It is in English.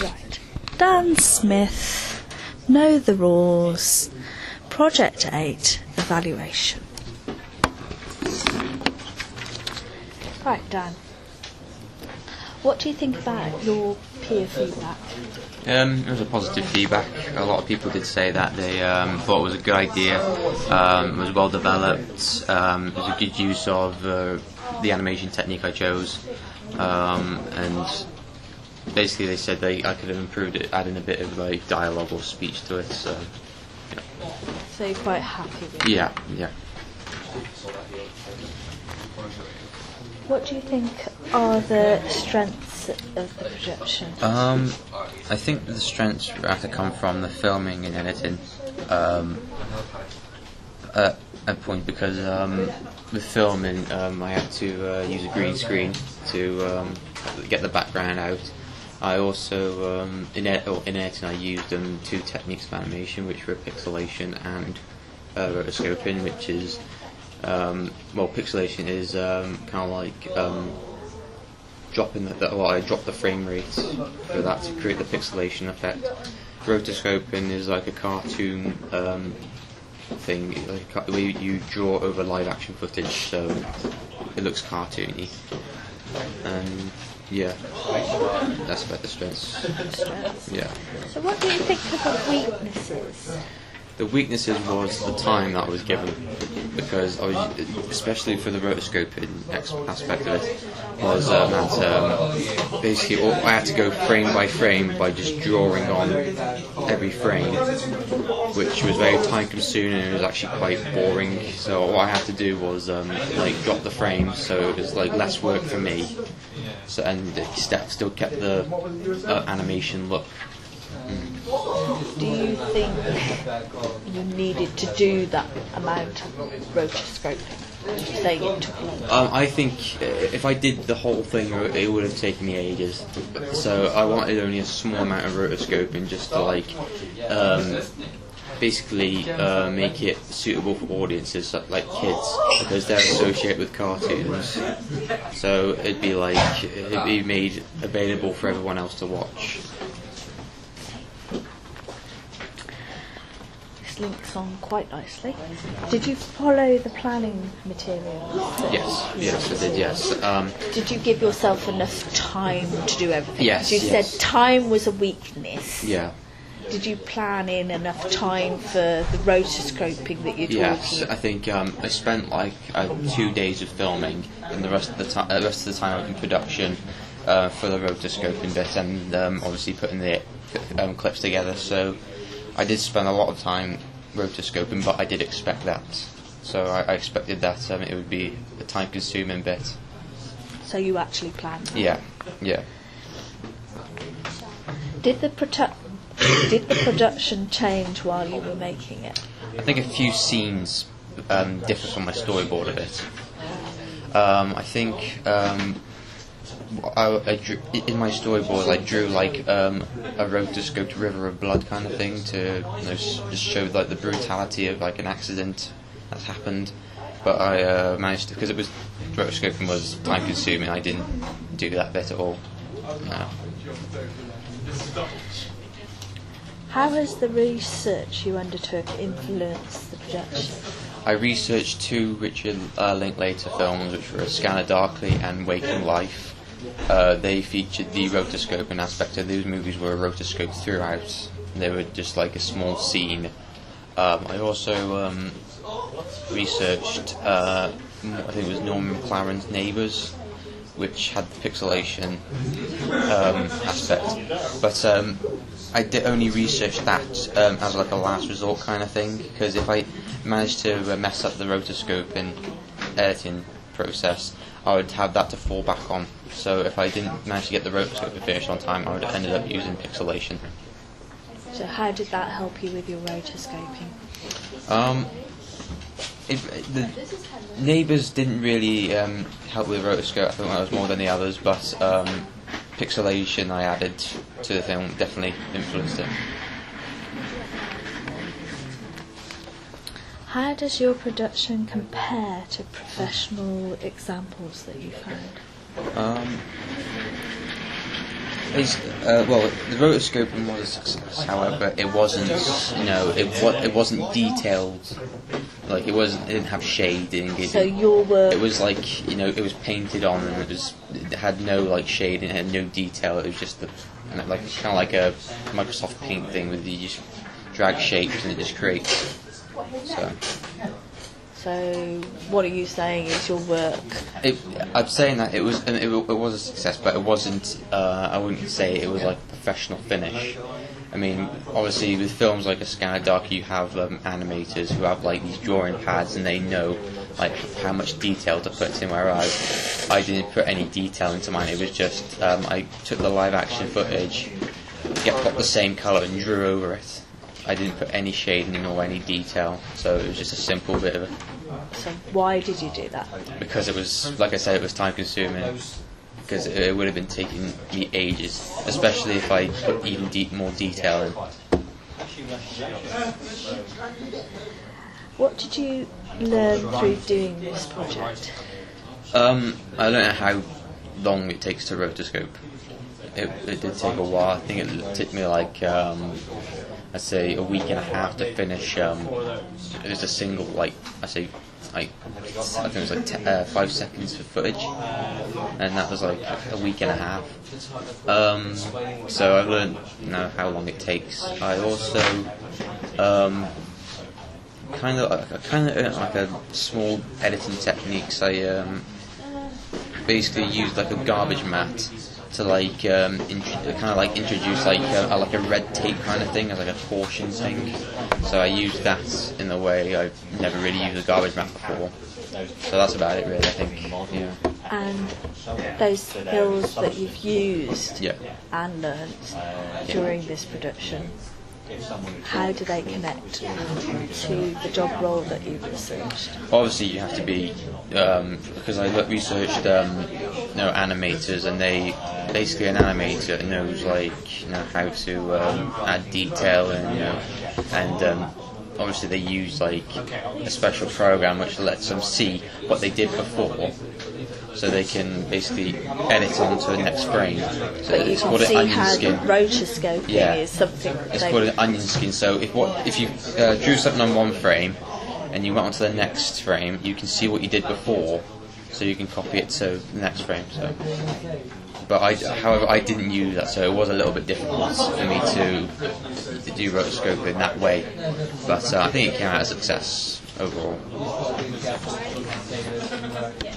Right. Dan Smith, Know the Rules, Project 8, Evaluation. Right, Dan. What do you think about your peer feedback? It was a positive feedback. A lot of people did say that they thought it was a good idea. It was well developed. It was a good use of the animation technique I chose, and basically they said I could have improved it, adding a bit of like dialogue or speech to it. So, yeah. So you're quite happy with it? Yeah. What do you think are the strengths of the production? I think the strengths have to come from the filming and editing at a point, because with filming I had to use a green screen to get the background out. I also, in editing I used two techniques of animation, which were pixelation and rotoscoping, which is pixelation is kind of like dropping I dropped the frame rate for that to create the pixelation effect. Rotoscoping is like a cartoon thing, like where you draw over live action footage, so it looks cartoony. And yeah, that's about the strengths. Yeah. So what do you think of the weaknesses? The weaknesses was the time that I was given, because I was, especially for the rotoscoping aspect of it, was that basically I had to go frame by frame by just drawing on every frame, which was very time consuming and it was actually quite boring. So what I had to do was drop the frame, so it was like less work for me. So, and it still kept the animation look. Do you think you needed to do that amount of rotoscoping? Did you say it took long? I think if I did the whole thing, it would have taken me ages. So I wanted only a small amount of rotoscoping, just to basically make it suitable for audiences like kids, because they're associated with cartoons. So it'd be made available for everyone else to watch. Links on quite nicely. Did you follow the planning materials? Yes, I did. Yes. Did you give yourself enough time to do everything? Yes. You said time was a weakness. Yeah. Did you plan in enough time for the rotoscoping that you're talking? Yes, I think I spent 2 days of filming, and the rest of the time in production for the rotoscoping bit, and obviously putting the clips together. So I did spend a lot of time rotoscoping, but I did expect that. So I expected that it would be a time-consuming bit. So you actually planned that? Yeah. Did the production change while you were making it? I think a few scenes differ from my storyboard a bit. I think I drew, in my storyboard I drew a rotoscoped river of blood kind of thing to just show the brutality of an accident that's happened. But I managed to, because it was rotoscoping was time consuming, I didn't do that bit at all. No. How has the research you undertook influenced the production? I researched two Richard Linklater films, which were Scanner Darkly and Waking Life. They featured the rotoscoping aspect of those movies were rotoscoped throughout. They were just like a small scene. I also researched, I think it was Norman McLaren's Neighbours, which had the pixelation aspect. But I did only research that as a last resort kind of thing, because if I managed to mess up the rotoscoping editing process, I would have that to fall back on. So if I didn't manage to get the rotoscoping finished on time, I would have ended up using pixelation. So how did that help you with your rotoscoping? The Neighbours didn't really help with rotoscope. I think that was more than the others, but pixelation I added to the film definitely influenced it. How does your production compare to professional examples that you found? Well, the rotoscoping was a success. However, it wasn't, it wasn't detailed. Like it didn't have shading. So your work. It was like, it was painted on, and it had no like shading, it had no detail. It was just kind of like a Microsoft Paint thing with you just drag shapes and it just creates. So what are you saying is your work? I'm saying that it was a success, but it wasn't. I wouldn't say it was like a professional finish. I mean, obviously with films like A Scanner Dark, you have animators who have like these drawing pads and they know like how much detail to put in. Whereas I didn't put any detail into mine. It was just I took the live action footage, got the same colour and drew over it. I didn't put any shading or any detail, so it was just a simple bit of So why did you do that? Because it was, like I said, it was time consuming. Because it would have been taking me ages, especially if I put even more detail in. What did you learn through doing this project? I learned how long it takes to rotoscope. It did take a while. I think it took me like I'd say a week and a half to finish. It was a single, I think it was like 5 seconds of footage, and that was like a week and a half. So I've learned how long it takes. I also kind of like a small editing techniques. I basically used like a garbage mat to introduce like a red tape kind of thing as like a caution thing. So I used that in a way I've never really used a garbage mat before. So that's about it, really. I think. Yeah. And those skills that you've used and learnt during this production, how do they connect to the job role that you've researched? Obviously, you have to be because I researched animators, and they basically an animator knows how to add detail and obviously they use like a special program which lets them see what they did before, so they can basically edit onto the next frame. So but you can see how the rotoscoping is something. It's called an onion skin. So if you drew something on one frame and you went on to the next frame, you can see what you did before, so you can copy it to the next frame. So. But however, I didn't use that, so it was a little bit difficult for me to do rotoscoping in that way. But I think it came out a success overall.